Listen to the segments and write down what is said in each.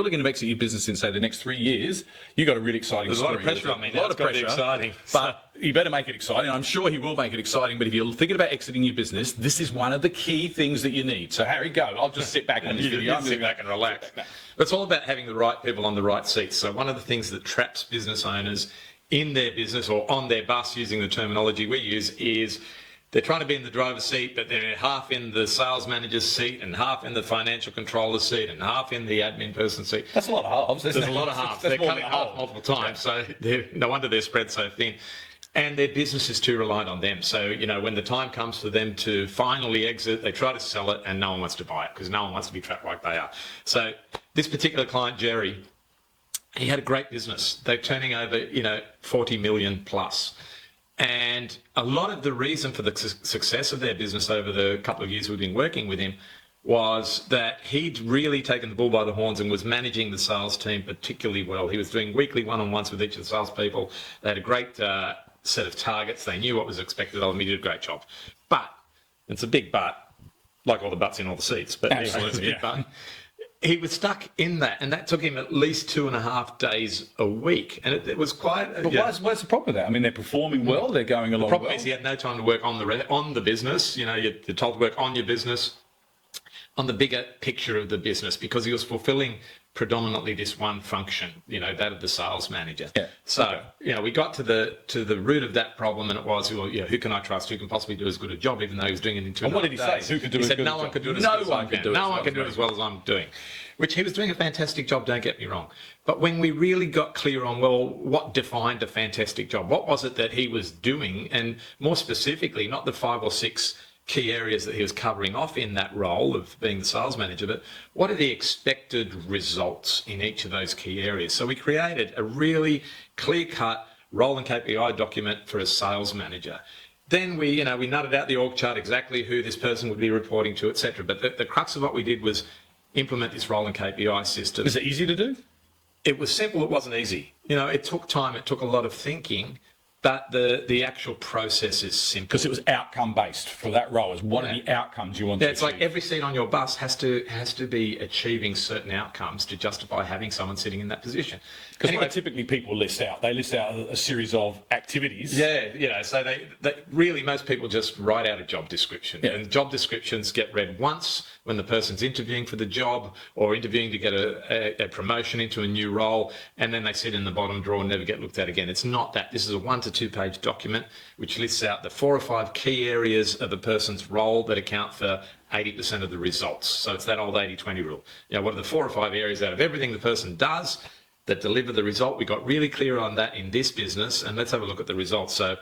looking to exit your business in, say, the next 3 years, you've got a really exciting There's a lot of pressure on me now. A lot of pressure. Exciting. But you better make it exciting. I'm sure he will make it exciting, but if you're thinking about exiting your business, this is one of the key things that you need. So, Harry, go. I'll just sit back on this video. Sit back and relax. It's all about having the right people on the right seats. So one of the things that traps business owners in their business or on their bus, using the terminology we use, is they're trying to be in the driver's seat, but they're half in the sales manager's seat and half in the financial controller's seat and half in the admin person's seat. That's a lot of halves. There's a lot of halves. They're cutting half multiple times, so no wonder they're spread so thin. And their business is too reliant on them. So, when the time comes for them to finally exit, they try to sell it and no one wants to buy it because no one wants to be trapped like they are. So this particular client, Gerry, he had a great business. They're turning over, 40 million plus. And a lot of the reason for the success of their business over the couple of years we've been working with him was that he'd really taken the bull by the horns and was managing the sales team particularly well. He was doing weekly one-on-ones with each of the salespeople. They had a great set of targets. They knew what was expected of them. He did a great job. But, it's a big but, like all the butts in all the seats, but it's a big but. He was stuck in that, and that took him at least 2.5 days a week, and it was quite. But what's the problem with that? I mean, they're performing well, they're going along. The problem is he had no time to work on the business. You're told to work on your business, on the bigger picture of the business, because he was fulfilling predominantly this one function, that of the sales manager. Yeah. So, we got to the root of that problem, and it was, who can I trust? Who can possibly do as good a job, even though he was doing it in 2.5 days? And what did he say? Who could do it? He said no one could do it as well as I can. No one can do it as well as I'm doing. Which he was doing a fantastic job, don't get me wrong. But when we really got clear on, what defined a fantastic job? What was it that he was doing? And more specifically, not the 5 or 6 key areas that he was covering off in that role of being the sales manager, but what are the expected results in each of those key areas? So we created a really clear-cut role and KPI document for a sales manager. Then we nutted out the org chart, exactly who this person would be reporting to, etc. But the crux of what we did was implement this role and KPI system. Is it easy to do? It was simple. It wasn't easy. It took time. It took a lot of thinking. But the actual process is simple. Because it was outcome based for that role. Is what are the outcomes you want to achieve? It's like every seat on your bus has to be achieving certain outcomes to justify having someone sitting in that position. Because what typically people list out, they list out a series of activities. Yeah, so they really, most people just write out a job description. Yeah. And job descriptions get read once when the person's interviewing for the job or interviewing to get a promotion into a new role, and then they sit in the bottom drawer and never get looked at again. It's not that. This is a 1 to 2 page document which lists out the 4 or 5 key areas of a person's role that account for 80% of the results. So it's that old 80-20 rule. What are the 4 or 5 areas out of everything the person does that deliver the result? We got really clear on that in this business, and let's have a look at the results. So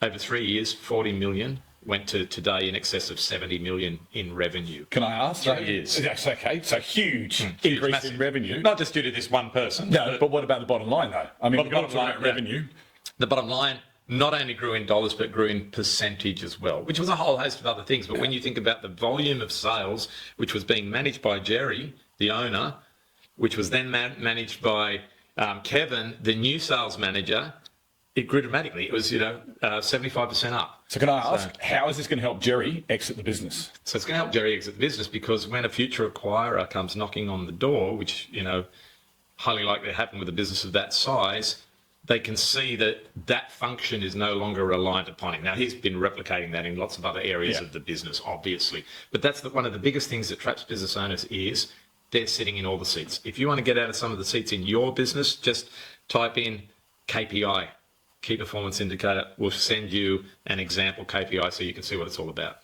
over 3 years, 40 million went to today in excess of 70 million in revenue. Can I ask? 3 years. That's okay. So huge increase in revenue. Not just due to this one person. No, but what about the bottom line though? I mean, we've got to talk about revenue. The bottom line not only grew in dollars, but grew in percentage as well, which was a whole host of other things. But when you think about the volume of sales, which was being managed by Gerry, the owner, which was then managed by Kevin, the new sales manager, it grew dramatically. It was, 75% up. So can I ask, how is this going to help Gerry exit the business? So it's going to help Gerry exit the business because when a future acquirer comes knocking on the door, which, highly likely to happen with a business of that size, they can see that function is no longer reliant upon him. Now, he's been replicating that in lots of other areas of the business, obviously. But that's one of the biggest things that traps business owners is they're sitting in all the seats. If you want to get out of some of the seats in your business, just type in KPI, Key Performance Indicator. We'll send you an example KPI so you can see what it's all about.